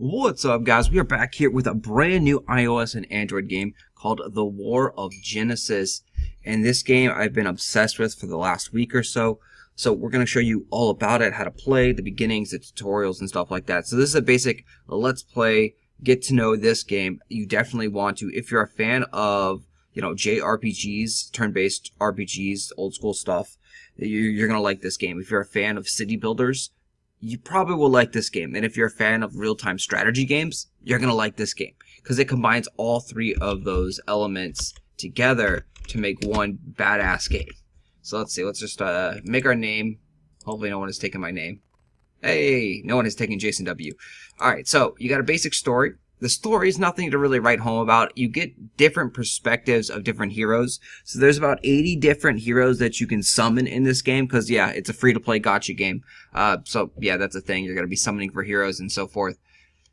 What's up, guys? We are back here with a brand new iOS and Android game called The War of Genesis. And this game I've been obsessed with for the last week or so. So we're going to show you all about it, how to play, the beginnings, the tutorials, and stuff like that. So this is a basic let's play, get to know this game. You definitely want to, if you're a fan of, jrpgs, turn-based RPGs, old school stuff, you're going to like this game. If you're a fan of city builders, you probably will like this game. And if you're a fan of real-time strategy games, you're going to like this game because it combines all three of those elements together to make one badass game. So let's see. Let's just make our name. Hopefully no one has taken my name. Hey, no one has taken Jason W. Alright, so you got a basic story. The story is nothing to really write home about. You get different perspectives of different heroes. So there's about 80 different heroes that you can summon in this game because, yeah, it's a free-to-play gacha game. So, yeah, that's a thing. You're going to be summoning for heroes and so forth.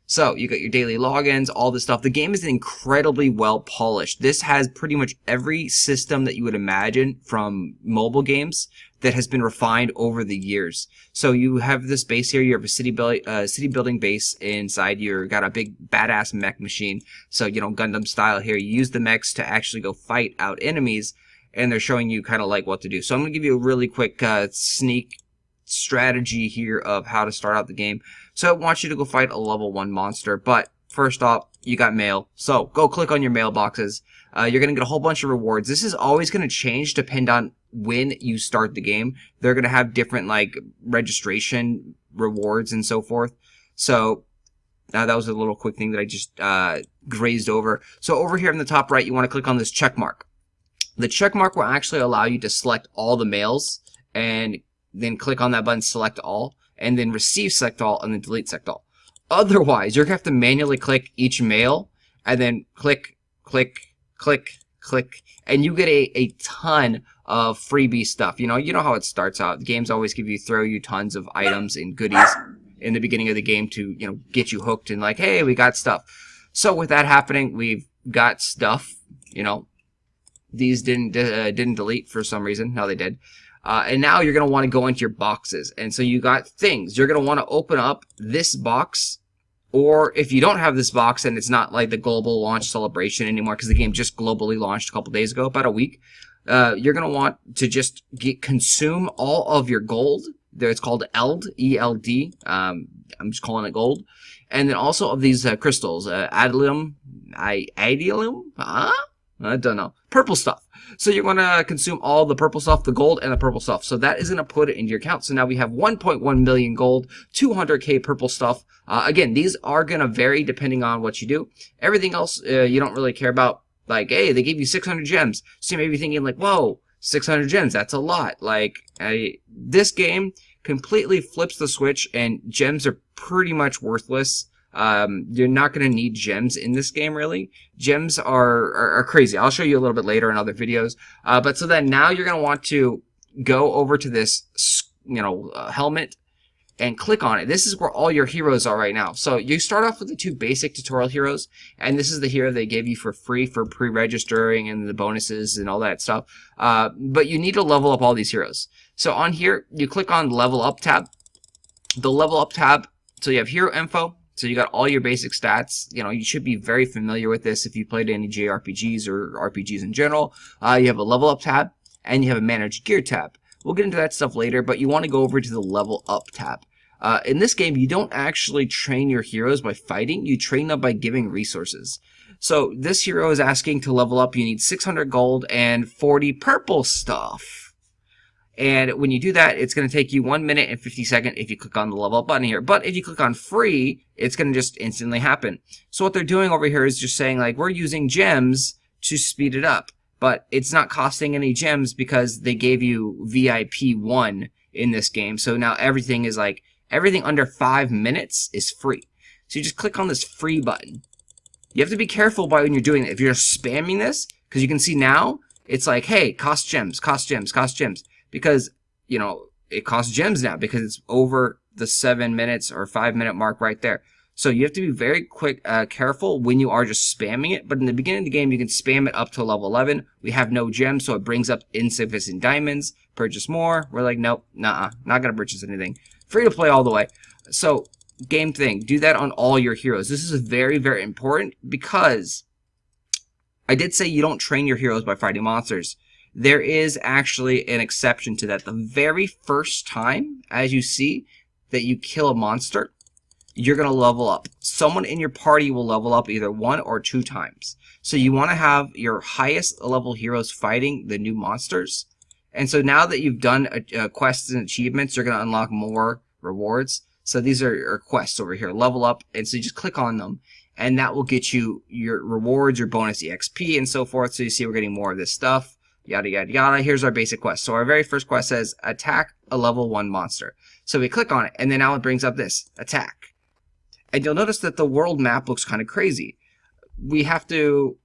So, you got your daily logins, all this stuff. The game is incredibly well polished. This has pretty much every system that you would imagine from mobile games that has been refined over the years. So you have this base here. You have a city building base inside. You got a big badass mech machine. So, Gundam style here. You use the mechs to actually go fight out enemies, and they're showing you kind of like what to do. So I'm going to give you a really quick sneak strategy here of how to start out the game. So I want you to go fight a level 1 monster, but first off, you got mail. So go click on your mailboxes. You're going to get a whole bunch of rewards. This is always going to change depend on when you start the game. They're going to have different registration rewards and so forth. So that was a little quick thing that I just grazed over. So over here in the top right, you want to click on this check mark. The check mark will actually allow you to select all the mails and then click on that button, select all, and then receive select all, and then delete select all. Otherwise, you're going to have to manually click each mail, and then click, click, click, click, and you get a ton of freebie stuff. You know how it starts out. The games always throw you tons of items and goodies in the beginning of the game to, get you hooked and like, hey, we got stuff. So with that happening, we've got stuff, These didn't delete for some reason. Now they did. And now you're going to want to go into your boxes. And so you got things. You're going to want to open up this box. Or if you don't have this box and it's not like the global launch celebration anymore because the game just globally launched a couple days ago, about a week, you're going to want to just consume all of your gold. It's called ELD, E-L-D. I'm just calling it gold. And then also of these crystals, adium, I don't know. Purple stuff. So you're going to consume all the purple stuff, the gold and the purple stuff. So that is going to put it into your account. So now we have 1.1 million gold, 200k purple stuff. Again, these are going to vary depending on what you do. Everything else you don't really care about. Like, hey, they gave you 600 gems. So you may be thinking like, whoa, 600 gems, that's a lot. Like, this game completely flips the switch and gems are pretty much worthless. You're not going to need gems in this game, really. Gems are crazy. I'll show you a little bit later in other videos. But so then now you're going to want to go over to this, helmet and click on it. This is where all your heroes are right now. So you start off with the 2 basic tutorial heroes, and this is the hero they gave you for free for pre-registering and the bonuses and all that stuff. But you need to level up all these heroes. So on here, you click on Level Up tab. The Level Up tab, so you have hero info. So you got all your basic stats. You should be very familiar with this if you played any JRPGs or RPGs in general. You have a level up tab and you have a manage gear tab. We'll get into that stuff later, but you want to go over to the level up tab. In this game, you don't actually train your heroes by fighting. You train them by giving resources. So this hero is asking to level up. You need 600 gold and 40 purple stuff. And when you do that, it's going to take you 1 minute and 50 seconds if you click on the level up button here. But if you click on free, it's going to just instantly happen. So what they're doing over here is just saying, like, we're using gems to speed it up. But it's not costing any gems because they gave you VIP 1 in this game. So now everything is like, everything under 5 minutes is free. So you just click on this free button. You have to be careful when you're doing it. If you're spamming this, because you can see now, it's like, hey, cost gems, cost gems, cost gems. Because, it costs gems now because it's over the 7 minutes or 5 minute mark right there. So you have to be very careful when you are just spamming it. But in the beginning of the game, you can spam it up to level 11. We have no gems, so it brings up insufficient diamonds. Purchase more. We're like, nope, nah, not going to purchase anything. Free to play all the way. So game thing. Do that on all your heroes. This is very, very important because I did say you don't train your heroes by fighting monsters. There is actually an exception to that. The very first time, as you see, that you kill a monster, you're going to level up. Someone in your party will level up either 1 or 2 times. So you want to have your highest level heroes fighting the new monsters. And so now that you've done quests and achievements, you're going to unlock more rewards. So these are quests over here. Level up. And so you just click on them. And that will get you your rewards, your bonus EXP, and so forth. So you see we're getting more of this stuff. Yada, yada, yada. Here's our basic quest. So our very first quest says, attack a level 1 monster. So we click on it, and then now it brings up this, attack. And you'll notice that the world map looks kind of crazy. We have to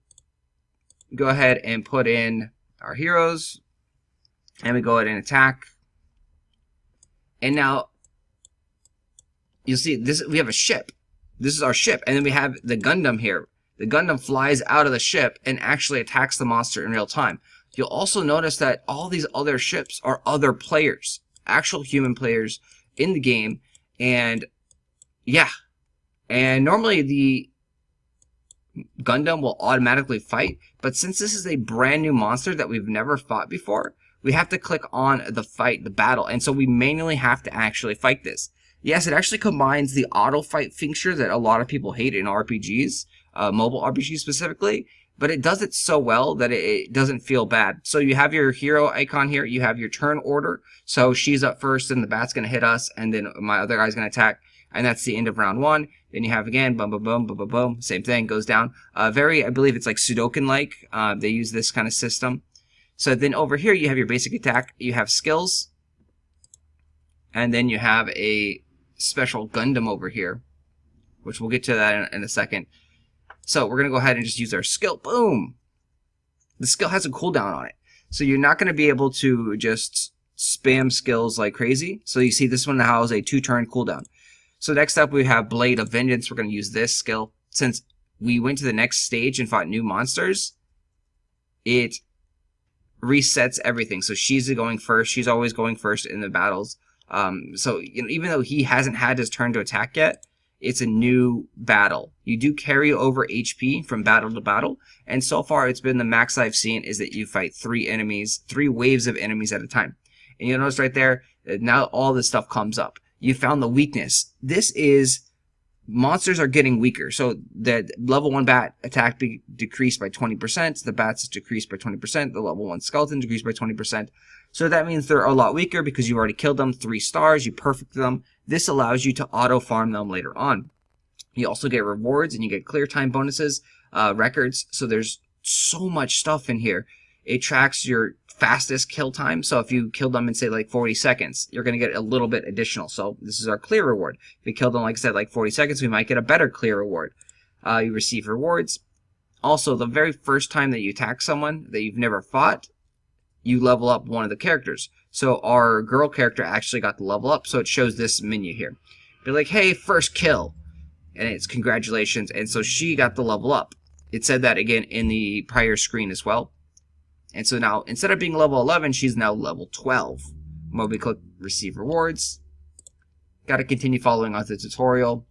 go ahead and put in our heroes, and we go ahead and attack. And now, you'll see, this. We have a ship. This is our ship, and then we have the Gundam here. The Gundam flies out of the ship and actually attacks the monster in real time. You'll also notice that all these other ships are other players, actual human players in the game, and yeah. And normally the Gundam will automatically fight, but since this is a brand new monster that we've never fought before, we have to click on the battle, and so we manually have to actually fight this. Yes, it actually combines the auto fight feature that a lot of people hate in RPGs, mobile RPGs specifically, but it does it so well that it doesn't feel bad. So you have your hero icon here, you have your turn order, so she's up first and the bat's going to hit us, and then my other guy's going to attack, and that's the end of round 1. Then you have again, boom, boom, boom, boom, boom, boom, same thing, goes down. I believe it's like Sudoku-like, they use this kind of system. So then over here you have your basic attack, you have skills, and then you have a special Gundam over here, which we'll get to that in a second. So we're going to go ahead and just use our skill. Boom! The skill has a cooldown on it. So you're not going to be able to just spam skills like crazy. So you see this one now has a 2-turn cooldown. So next up we have Blade of Vengeance. We're going to use this skill. Since we went to the next stage and fought new monsters, it resets everything. So she's going first. She's always going first in the battles. So you know, even though he hasn't had his turn to attack yet, it's a new battle. You do carry over HP from battle to battle, and so far it's been the max I've seen is that you fight 3 waves of enemies at a time. And you'll notice right there that now all this stuff comes up. You found the weakness. This is monsters are getting weaker. So the level 1 bat attack decreased by 20%. The bats decreased by 20%. The level 1 skeleton decreased by 20%. So that means they're a lot weaker because you've already killed them 3 stars. You perfect them. This allows you to auto farm them later on. You also get rewards and you get clear time bonuses, records. So there's so much stuff in here. It tracks your fastest kill time. So if you kill them in say like 40 seconds, you're going to get a little bit additional. So this is our clear reward. If you kill them, like I said, like 40 seconds, we might get a better clear reward. You receive rewards. Also, the very first time that you attack someone that you've never fought, you level up one of the characters. So our girl character actually got the level up. So it shows this menu here. Be like, hey, first kill. And it's congratulations. And so she got the level up. It said that again in the prior screen as well. And so now, instead of being level 11, she's now level 12. When we click Receive Rewards, got to continue following on the tutorial.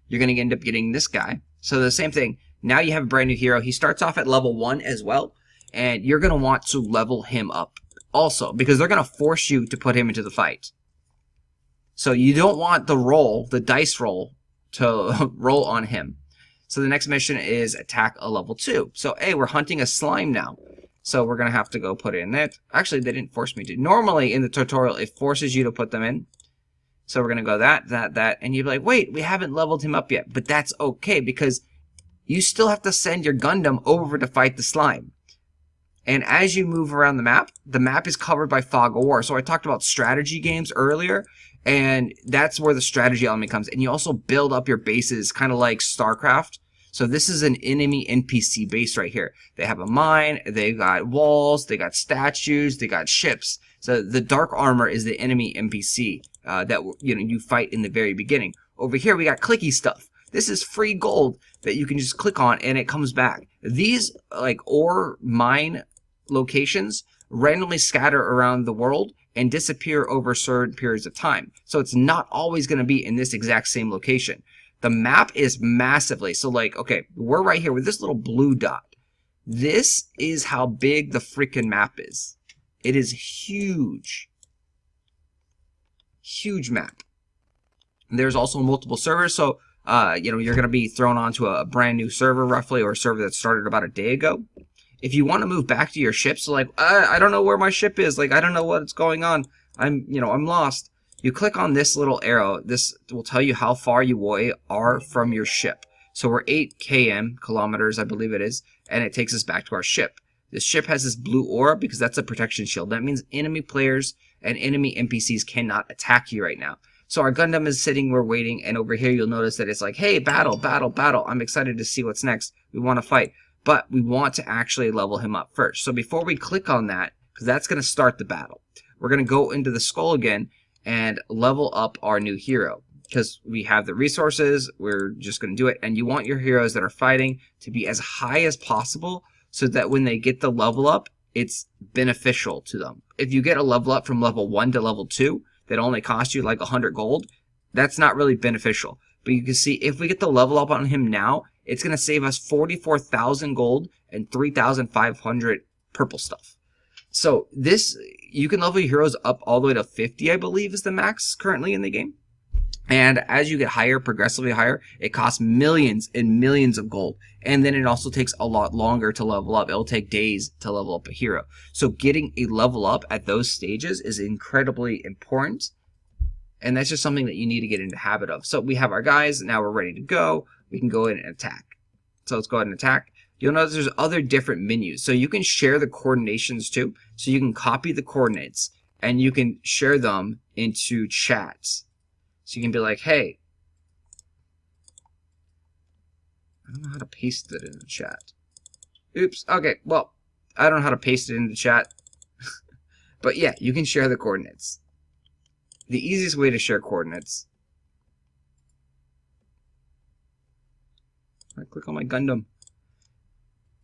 You're going to end up getting this guy. So the same thing. Now you have a brand new hero. He starts off at level 1 as well. And you're going to want to level him up also, because they're going to force you to put him into the fight. So you don't want the dice roll, to roll on him. So the next mission is attack a level 2. So, hey, we're hunting a slime now. So we're going to have to go put it in it. Actually, they didn't force me to. Normally, in the tutorial, it forces you to put them in. So we're going to go that. And you'd be like, wait, we haven't leveled him up yet. But that's okay, because you still have to send your Gundam over to fight the slime. And as you move around the map is covered by fog of war. So I talked about strategy games earlier, and that's where the strategy element comes. And you also build up your bases, kind of like StarCraft. So this is an enemy NPC base right here. They have a mine, they got walls, they got statues, they got ships. So the dark armor is the enemy NPC that you fight in the very beginning. Over here we got clicky stuff. This is free gold that you can just click on and it comes back. These like ore mine locations randomly scatter around the world, and disappear over certain periods of time. So it's not always going to be in this exact same location. The map is massively, so like, okay, we're right here with this little blue dot. This is how big the freaking map is. It is huge. Huge map. There's also multiple servers, so you know, you're going to be thrown onto a brand new server roughly, or a server that started about a day ago. If you want to move back to your ship, so like, I don't know where my ship is, like, I don't know what's going on, I'm lost. You click on this little arrow. This will tell you how far you are from your ship. So we're 8 kilometers, I believe it is, and it takes us back to our ship. This ship has this blue aura because that's a protection shield. That means enemy players and enemy NPCs cannot attack you right now. So our Gundam is sitting, we're waiting, and over here you'll notice that it's like, hey, battle, battle, battle. I'm excited to see what's next. We want to fight. But we want to actually level him up first. So before we click on that, because that's going to start the battle, we're going to go into the skull again and level up our new hero. Because we have the resources, we're just going to do it. And you want your heroes that are fighting to be as high as possible so that when they get the level up, it's beneficial to them. If you get a level up from level 1 to level 2, that only cost you like 100 gold, that's not really beneficial. But you can see if we get the level up on him now, it's going to save us 44,000 gold and 3,500 purple stuff. So this, you can level your heroes up all the way to 50, I believe is the max currently in the game. And as you get higher, progressively higher, it costs millions and millions of gold. And then it also takes a lot longer to level up. It'll take days to level up a hero. So getting a level up at those stages is incredibly important. And that's just something that you need to get into the habit of. So we have our guys. Now we're ready to go. We can go in and attack. So let's go ahead and attack. You'll notice there's other different menus. So you can share the coordinations too. So you can copy the coordinates and you can share them into chats. So you can be like, hey, I don't know how to paste it in the chat. Oops. Okay, well, I don't know how to paste it in the chat. But yeah, you can share the coordinates. The easiest way to share coordinates. I click on my Gundam.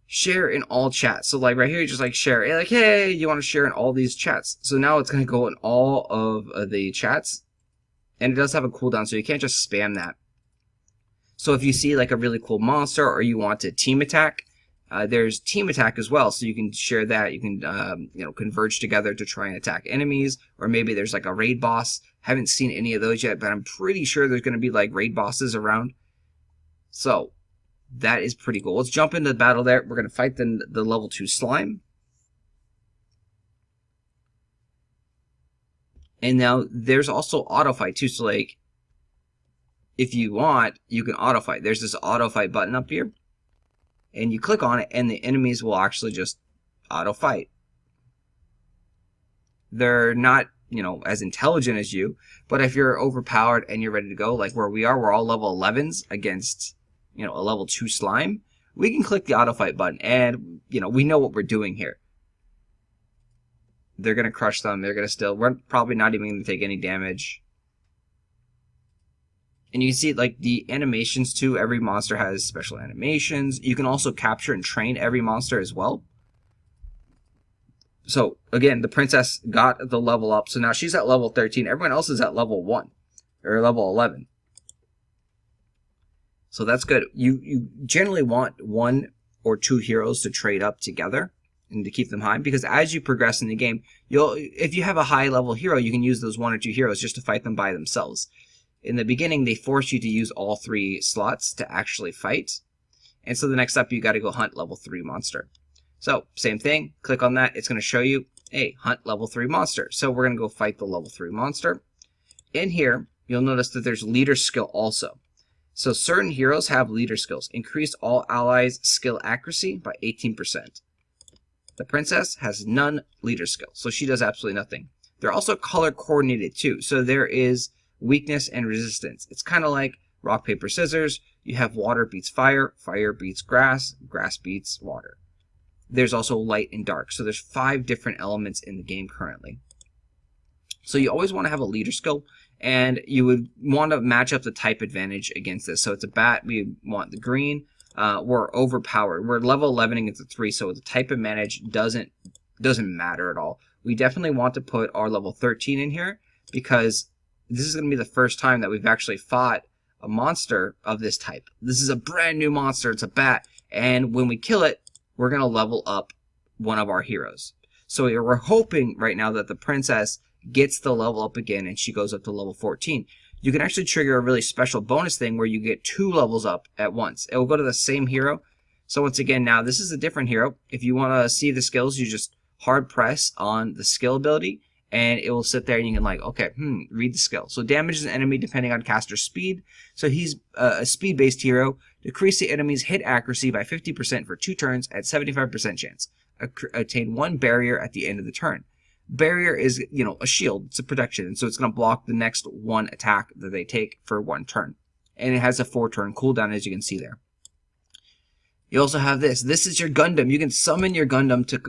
Share in all chats. So like right here, you just like share. Like, hey, you want to share in all these chats. So now it's going to go in all of the chats. And it does have a cooldown, so you can't just spam that. So if you see like a really cool monster or you want to team attack, there's team attack as well. So you can share that. You can converge together to try and attack enemies. Or maybe there's like a raid boss. Haven't seen any of those yet, but I'm pretty sure there's going to be like raid bosses around. So that is pretty cool. Let's jump into the battle there. We're going to fight the level 2 slime. And now there's also auto fight too. So like, if you want, you can auto fight. There's this auto fight button up here, and you click on it, and the enemies will actually just auto fight. They're not, as intelligent as you, but if you're overpowered and you're ready to go, like where we are, we're all level 11s against, a level 2 slime. We can click the auto fight button, and we know what we're doing here. They're going to crush them. They're going to we're probably not even going to take any damage. And you can see like the animations too. Every monster has special animations. You can also capture and train every monster as well. So again, the princess got the level up. So now she's at level 13. Everyone else is at level 1 or level 11. So that's good. You generally want 1 or 2 heroes to trade up together and to keep them high, because as you progress in the game, if you have a high level hero, you can use those 1 or 2 heroes just to fight them by themselves. In the beginning, they force you to use all 3 slots to actually fight, and so the next step, you got to go hunt level 3 monster. So same thing, click on that. It's going to show you, hey, hunt level 3 monster. So we're going to go fight the level 3 monster. In here, you'll notice that there's leader skill also. So certain heroes have leader skills. Increase all allies' skill accuracy by 18%. The princess has none leader skill, so she does absolutely nothing. They're also color coordinated too, so there is weakness and resistance. It's kind of like rock, paper, scissors. You have water beats fire, fire beats grass, grass beats water. There's also light and dark, so there's 5 different elements in the game currently. So you always want to have a leader skill, and you would want to match up the type advantage against this. So it's a bat, we want the green. We're overpowered. We're level 11 against the 3, so the type advantage doesn't matter at all. we definitely want to put our level 13 in here, because this is going to be the first time that we've actually fought a monster of this type. This is a brand new monster. It's a bat. And when we kill it, we're going to level up one of our heroes. So we're hoping right now that the princess gets the level up again and she goes up to level 14. You can actually trigger a really special bonus thing where you get 2 levels up at once. It will go to the same hero. So once again, now this is a different hero. If you want to see the skills, you just hard press on the skill ability and it will sit there and you can like, okay, read the skill. So damages an enemy depending on caster speed. So he's a speed-based hero. Decrease the enemy's hit accuracy by 50% for 2 turns at 75% chance. Attain 1 barrier at the end of the turn. Barrier is, a shield. It's a protection. And so it's going to block the next 1 attack that they take for 1 turn. And it has a 4-turn cooldown, as you can see there. You also have this. This is your Gundam. You can summon your Gundam to,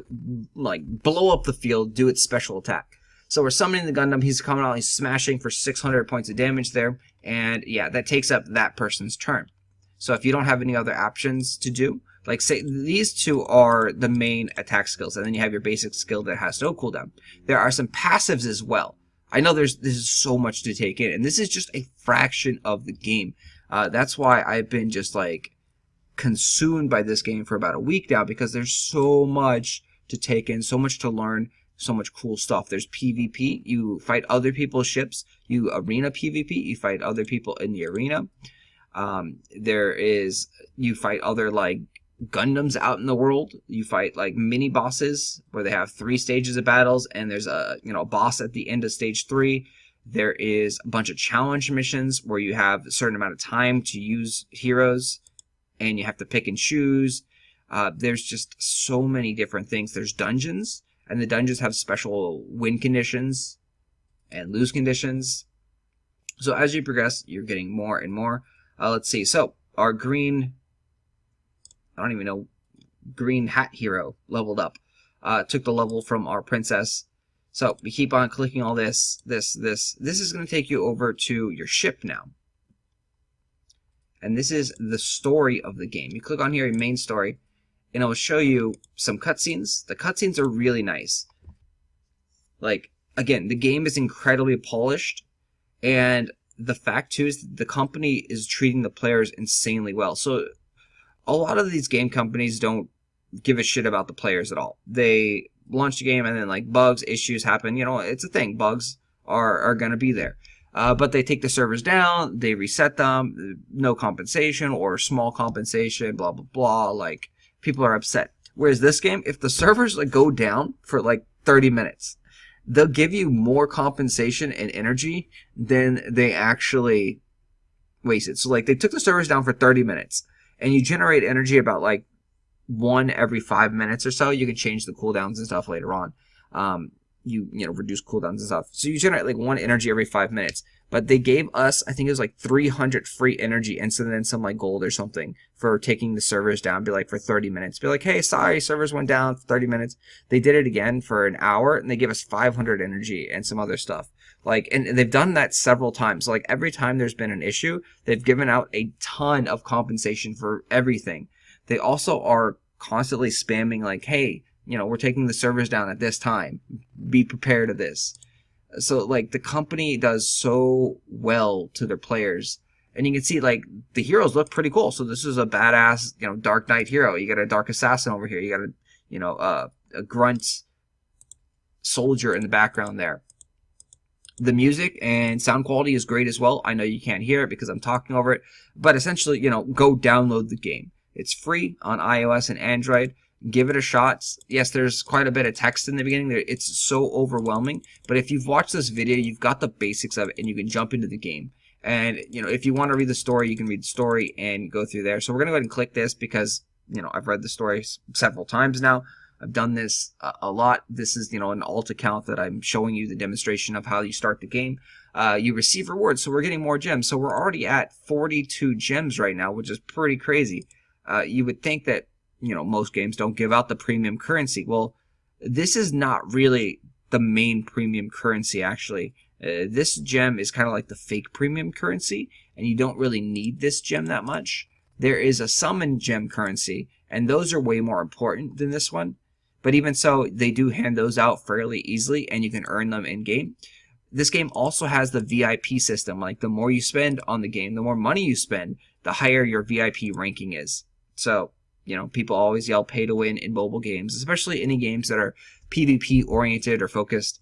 blow up the field, do its special attack. So we're summoning the Gundam. He's coming out. He's smashing for 600 points of damage there. And, yeah, that takes up that person's turn. So if you don't have any other options to do, like say these 2 are the main attack skills, and then you have your basic skill that has no cooldown. There are some passives as well. I know this is so much to take in, and this is just a fraction of the game. That's why I've been just like consumed by this game for about a week now, because there's so much to take in, so much to learn, so much cool stuff. There's PvP. You fight other people's ships. You arena PvP. You fight other people in the arena. You fight other like Gundams out in the world. You fight like mini bosses where they have 3 stages of battles, and there's a boss at the end of stage 3. There is a bunch of challenge missions where you have a certain amount of time to use heroes and you have to pick and choose. There's just so many different things. There's dungeons, and the dungeons have special win conditions and lose conditions. So as you progress, you're getting more and more. Let's see. So our green hat hero leveled up. Took the level from our princess. So we keep on clicking all this. This is going to take you over to your ship now. And this is the story of the game. You click on here, your main story, and it will show you some cutscenes. The cutscenes are really nice. Like, again, the game is incredibly polished, and the fact too is the company is treating the players insanely well. So a lot of these game companies don't give a shit about the players at all. They launch the game and then like bugs, issues happen. It's a thing. Bugs are going to be there. But they take the servers down, they reset them, no compensation or small compensation, blah, blah, blah. Like, people are upset. Whereas this game, if the servers go down for like 30 minutes, they'll give you more compensation and energy than they actually wasted. So like they took the servers down for 30 minutes and you generate energy about like 1 every 5 minutes or so. You can change the cooldowns and stuff later on. You reduce cooldowns and stuff. So you generate like 1 energy every 5 minutes. But they gave us, I think it was like 300 free energy and so then some like gold or something for taking the servers down. Be like for 30 minutes. Be like, hey, sorry, servers went down for 30 minutes. They did it again for an hour and they gave us 500 energy and some other stuff. Like, and they've done that several times. Like every time there's been an issue, they've given out a ton of compensation for everything. They also are constantly spamming like, hey, we're taking the servers down at this time. Be prepared of this. So, like, the company does so well to their players. And you can see, like, the heroes look pretty cool. So this is a badass, Dark Knight hero. You got a Dark Assassin over here. You got a Grunt soldier in the background there. The music and sound quality is great as well. I know you can't hear it because I'm talking over it. But essentially, go download the game. It's free on iOS and Android. Give it a shot. Yes, there's quite a bit of text in the beginning. It's so overwhelming. But if you've watched this video, you've got the basics of it, and you can jump into the game. And, if you want to read the story, you can read the story and go through there. So we're going to go ahead and click this because, I've read the story several times now. I've done this a lot. This is, an alt account that I'm showing you the demonstration of how you start the game. You receive rewards, so we're getting more gems. So we're already at 42 gems right now, which is pretty crazy. You would think that most games don't give out the premium currency. Well, this is not really the main premium currency, actually. This gem is kind of like the fake premium currency, and you don't really need this gem that much. There is a summon gem currency, and those are way more important than this one. But even so, they do hand those out fairly easily, and you can earn them in-game. This game also has the VIP system. Like, the more you spend on the game, the more money you spend, the higher your VIP ranking is. So, you know, people always yell pay to win in mobile games, especially any games that are PvP oriented or focused.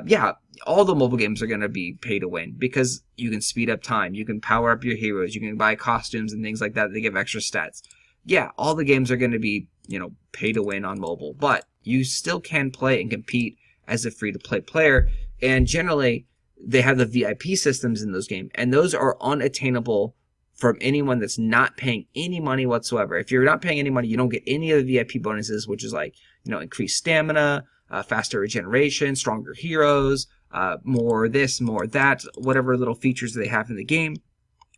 Yeah, all the mobile games are going to be pay to win because you can speed up time, you can power up your heroes, you can buy costumes and things like that. They give extra stats. Yeah, all the games are going to be, you know, pay to win on mobile, but you still can play and compete as a free-to-play player. And generally, they have the VIP systems in those games, and those are unattainable from anyone that's not paying any money whatsoever. If you're not paying any money, you don't get any of the VIP bonuses, which is like, you know, increased stamina, faster regeneration, stronger heroes, more this, more that, whatever little features they have in the game.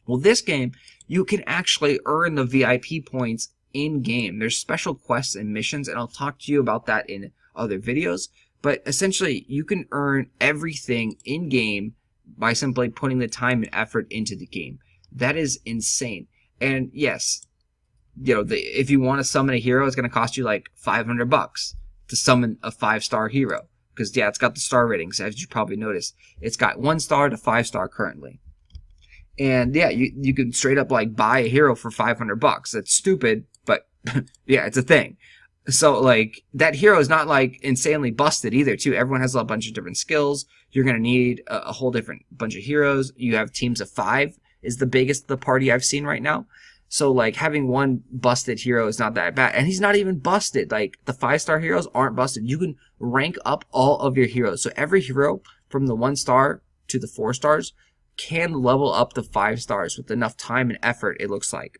Well, this game, you can actually earn the VIP points in-game. There's special quests and missions, and I'll talk to you about that in other videos. But essentially, you can earn everything in-game by simply putting the time and effort into the game. That is insane. And yes, you know, if you want to summon a hero, it's going to cost you like $500 to summon a 5-star hero. Because, yeah, it's got the star ratings, as you probably noticed. It's got 1 star to 5-star currently. And, yeah, you can straight up, like, buy a hero for $500. That's stupid, but, yeah, it's a thing. So, like, that hero is not, like, insanely busted either, too. Everyone has a bunch of different skills. You're going to need a whole different bunch of heroes. You have teams of 5 is the biggest the party I've seen right now. So, like, having one busted hero is not that bad. And he's not even busted. Like, the 5-star heroes aren't busted. You can rank up all of your heroes. So, every hero from the 1 star to the 4 stars can level up to 5 stars with enough time and effort, it looks like.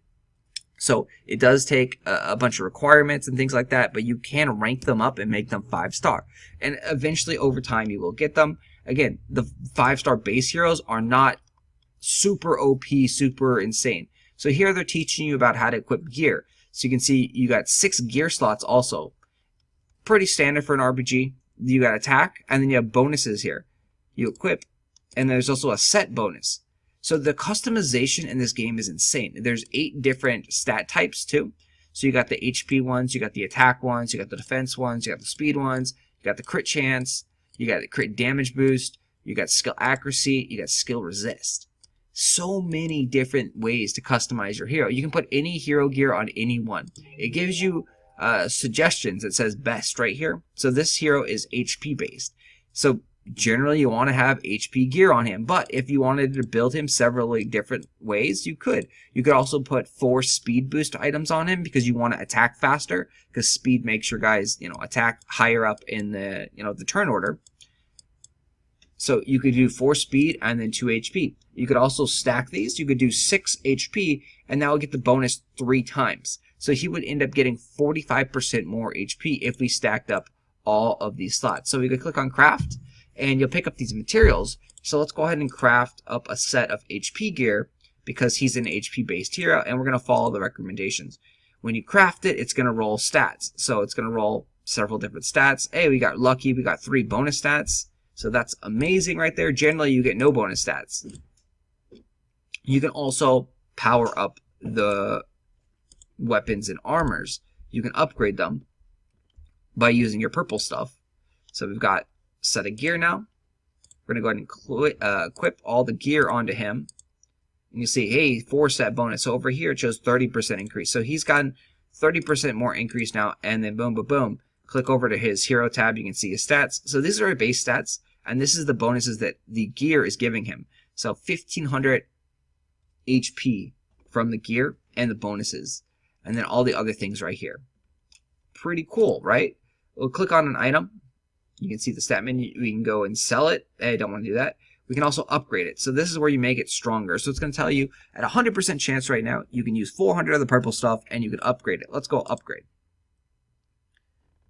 So, it does take a bunch of requirements and things like that, but you can rank them up and make them 5-star. And eventually, over time, you will get them. Again, the 5-star base heroes are not super OP, super insane. So here they're teaching you about how to equip gear. So you can see you got 6 gear slots also. Pretty standard for an RPG. You got attack, and then you have bonuses here. You equip, and there's also a set bonus. So the customization in this game is insane. There's 8 different stat types too. So you got the HP ones, you got the attack ones, you got the defense ones, you got the speed ones, you got the crit chance, you got the crit damage boost, you got skill accuracy, you got skill resist. So many different ways to customize your hero. You can put any hero gear on any one. It gives you suggestions. It says best right here. So this hero is HP based. So generally you want to have HP gear on him. But if you wanted to build him several different ways, you could. You could also put 4 speed boost items on him because you want to attack faster. Because speed makes your guys, you know, attack higher up in the, you know, the turn order. So you could do 4 speed and then 2 HP. You could also stack these. You could do 6 HP, and that will get the bonus 3 times. So he would end up getting 45% more HP if we stacked up all of these slots. So we could click on craft, and you'll pick up these materials. So let's go ahead and craft up a set of HP gear because he's an HP-based hero, and we're going to follow the recommendations. When you craft it, it's going to roll stats. So it's going to roll several different stats. Hey, we got lucky. We got 3 bonus stats. So that's amazing right there. Generally, you get no bonus stats. You can also power up the weapons and armors. You can upgrade them by using your purple stuff. So we've got a set of gear now. We're going to go ahead and equip all the gear onto him. And you see, hey, 4 set bonus. So over here, it shows 30% increase. So he's gotten 30% more increase now. And then boom, boom, boom. Click over to his hero tab. You can see his stats. So these are our base stats. And this is the bonuses that the gear is giving him. So 1,500 HP from the gear and the bonuses. And then all the other things right here. Pretty cool, right? We'll click on an item. You can see the stat menu. We can go and sell it. Hey, I don't want to do that. We can also upgrade it. So this is where you make it stronger. So it's going to tell you at 100% chance right now, you can use 400 of the purple stuff and you can upgrade it. Let's go upgrade.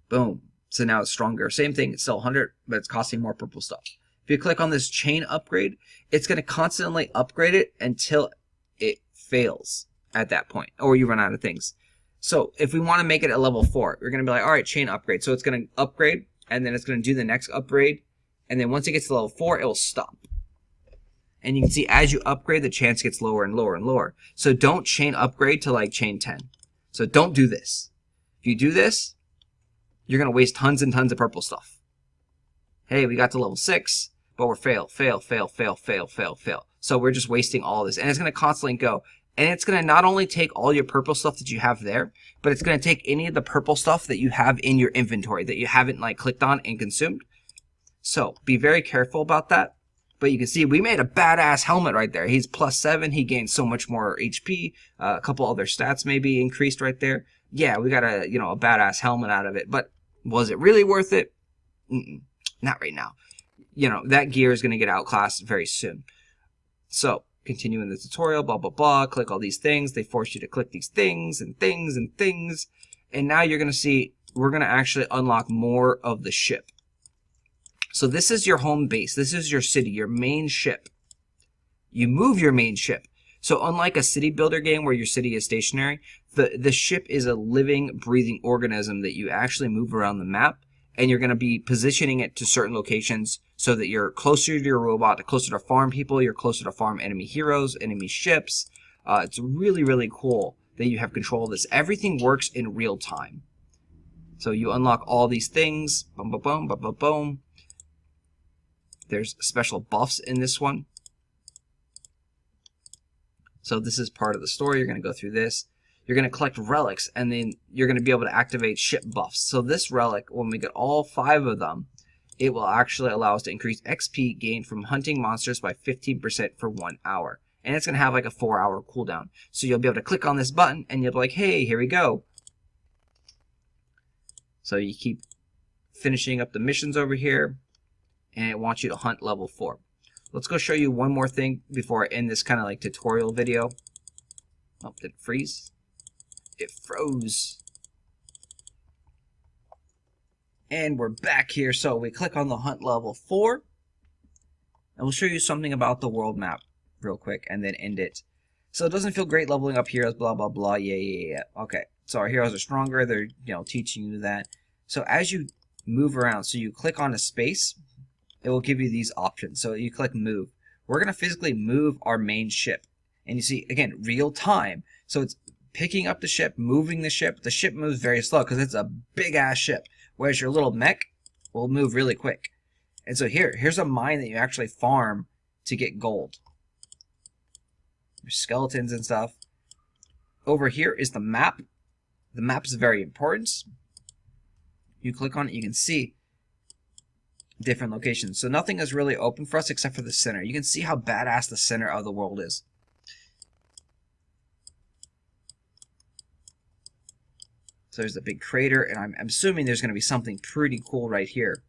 Boom. So now it's stronger. Same thing. It's still 100, but it's costing more purple stuff. If you click on this chain upgrade, it's going to constantly upgrade it until it fails at that point, or you run out of things. So if we want to make it a level 4, we're going to be like, all right, chain upgrade. So it's going to upgrade, and then it's going to do the next upgrade. And then once it gets to level 4, it will stop. And you can see as you upgrade, the chance gets lower and lower and lower. So don't chain upgrade to like chain 10. So don't do this. If you do this, you're going to waste tons and tons of purple stuff. Hey, we got to level 6, but we're fail. So we're just wasting all this. And it's going to constantly go. And it's going to not only take all your purple stuff that you have there, but it's going to take any of the purple stuff that you have in your inventory that you haven't like clicked on and consumed. So be very careful about that. But you can see we made a badass helmet right there. He's +7. He gains so much more HP. A couple other stats maybe increased right there. Yeah, we got a badass helmet out of it. But was it really worth it? Not right now. That gear is going to get outclassed very soon. So continuing the tutorial, blah, blah, blah. Click all these things. They force you to click these things and things and things. And now you're going to see we're going to actually unlock more of the ship. So this is your home base. This is your city, your main ship. You move your main ship. So unlike a city builder game where your city is stationary, the ship is a living, breathing organism that you actually move around the map, and you're going to be positioning it to certain locations so that you're closer to your robot, closer to farm people, you're closer to farm enemy heroes, enemy ships. It's really, really cool that you have control of this. Everything works in real time. So you unlock all these things. Boom, boom, boom, boom, boom, boom. There's special buffs in this one. So this is part of the story. You're going to go through this. You're going to collect relics, and then you're going to be able to activate ship buffs. So this relic, when we get all 5 of them, it will actually allow us to increase XP gained from hunting monsters by 15% for 1 hour. And it's going to have like a 4-hour cooldown. So you'll be able to click on this button, and you'll be like, hey, here we go. So you keep finishing up the missions over here, and it wants you to hunt level 4. Let's go show you one more thing before I end this kind of like tutorial video. Oh, did it freeze? It froze. And we're back here. So we click on the hunt level 4. And we'll show you something about the world map real quick and then end it. So it doesn't feel great leveling up heroes, blah, blah, blah. Yeah. Okay. So our heroes are stronger. They're, teaching you that. So as you move around, so you click on a space, it will give you these options. So you click move. We're going to physically move our main ship. And you see, again, real time. So it's picking up the ship, moving the ship. The ship moves very slow because it's a big-ass ship. Whereas your little mech will move really quick. And so here's a mine that you actually farm to get gold. There's skeletons and stuff. Over here is the map. The map is very important. You click on it, you can see different locations. So nothing is really open for us except for the center. You can see how badass the center of the world is. So there's a big crater, and I'm assuming there's going to be something pretty cool right here.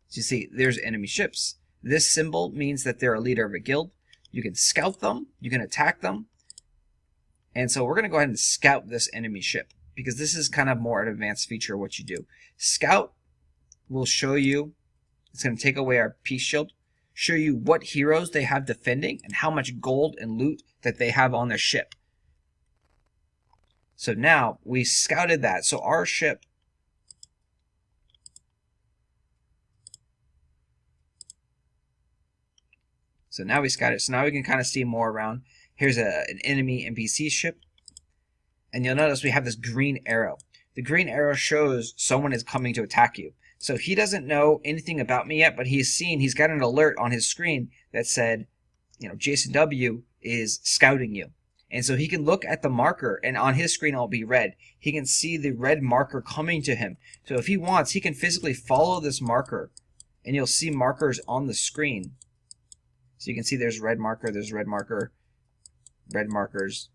So you see, there's enemy ships. This symbol means that they're a leader of a guild. You can scout them, you can attack them. And so we're going to go ahead and scout this enemy ship, because this is kind of more an advanced feature of what you do. Scout will show you, it's going to take away our peace shield, show you what heroes they have defending and how much gold and loot that they have on their ship. So now we scouted that. So our ship, so now we scouted. So now we can kind of see more around. Here's an enemy NPC ship. And you'll notice we have this green arrow. The green arrow shows someone is coming to attack you. So he doesn't know anything about me yet, but he's got an alert on his screen that said, Jason W. is scouting you. And so he can look at the marker, and on his screen it'll be red. He can see the red marker coming to him. So if he wants, he can physically follow this marker, and you'll see markers on the screen. So you can see there's red marker, red markers.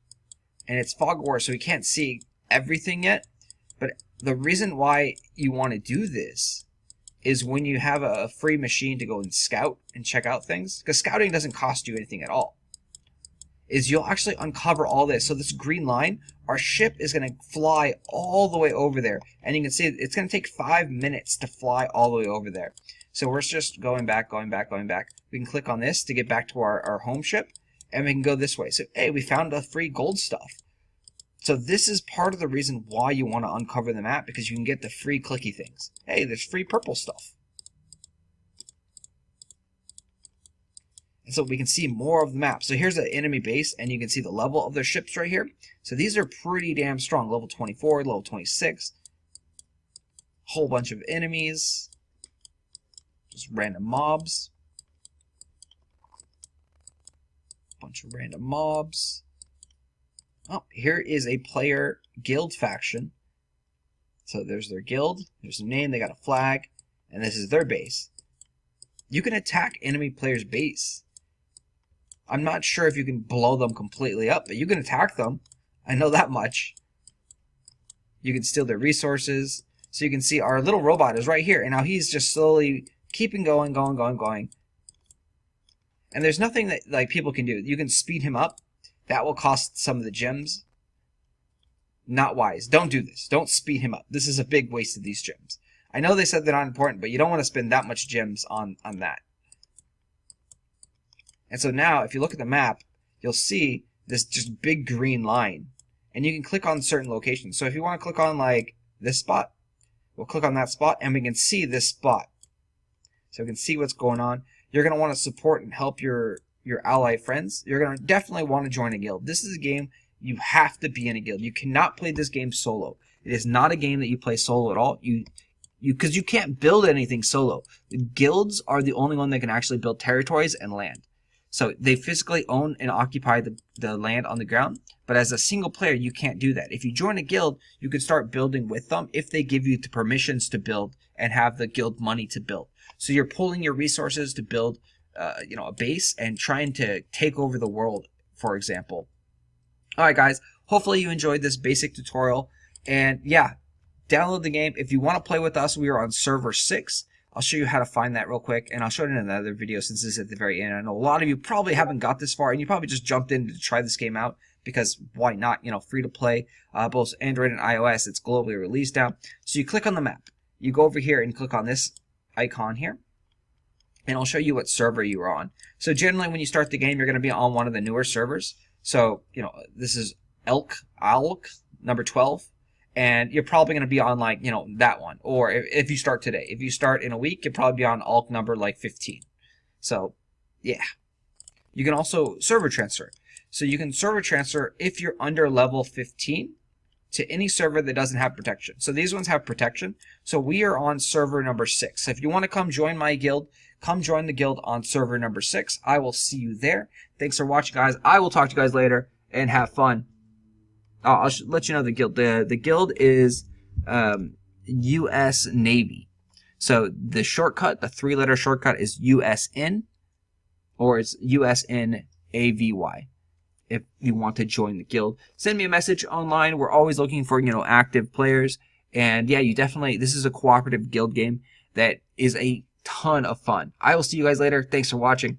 And it's fog war, so we can't see everything yet. But the reason why you want to do this is when you have a free machine to go and scout and check out things, because scouting doesn't cost you anything at all, is you'll actually uncover all this. So this green line, our ship is going to fly all the way over there. And you can see it's going to take 5 minutes to fly all the way over there. So we're just going back. We can click on this to get back to our home ship, and we can go this way. So, hey, we found the free gold stuff. So this is part of the reason why you want to uncover the map, because you can get the free clicky things. Hey, there's free purple stuff. And so we can see more of the map. So here's the enemy base, and you can see the level of their ships right here. So these are pretty damn strong. Level 24, level 26. whole bunch of enemies, just random mobs, bunch of random mobs. Oh, here is a player guild faction. So there's their guild, there's a name, they got a flag, and this is their base. You can attack enemy players' base. I'm not sure if you can blow them completely up, but you can attack them. I know that much. You can steal their resources. So you can see our little robot is right here, and now he's just slowly keeping going. And there's nothing that like people can do. You can speed him up. That will cost some of the gems. Not wise. Don't do this. Don't speed him up. This is a big waste of these gems. I know they said they're not important, but you don't want to spend that much gems on that. And so now, if you look at the map, you'll see this just big green line. And you can click on certain locations. So if you want to click on like this spot, we'll click on that spot and we can see this spot. So we can see what's going on. You're going to want to support and help your ally friends. You're going to definitely want to join a guild. This is a game you have to be in a guild. You cannot play this game solo. It is not a game that you play solo at all. Because you can't build anything solo. The guilds are the only one that can actually build territories and land. So they physically own and occupy the land on the ground, but as a single player, you can't do that. If you join a guild, you can start building with them if they give you the permissions to build and have the guild money to build. So you're pulling your resources to build, a base and trying to take over the world, for example. All right, guys. Hopefully you enjoyed this basic tutorial, and yeah, download the game. If you want to play with us, we are on server 6. I'll show you how to find that real quick, and I'll show it in another video since this is at the very end. I know a lot of you probably haven't got this far, and you probably just jumped in to try this game out because why not? Free to play, both Android and iOS. It's globally released now. So you click on the map. You go over here and click on this icon here, and I'll show you what server you are on. So generally, when you start the game, you're going to be on one of the newer servers. So, this is ALK number 12. And you're probably going to be on like, that one. Or if you start today. If you start in a week, you'll probably be on ALK number like 15. So, yeah. You can also server transfer. So you can server transfer if you're under level 15 to any server that doesn't have protection. So these ones have protection. So we are on server number 6. So if you want to come join my guild, come join the guild on server number 6. I will see you there. Thanks for watching, guys. I will talk to you guys later and have fun. I'll let you know the guild. The guild is U.S. Navy. So the shortcut, the 3-letter shortcut is USN, or it's USNAVY. If you want to join the guild, send me a message online. We're always looking for active players. And yeah, this is a cooperative guild game that is a ton of fun. I will see you guys later. Thanks for watching.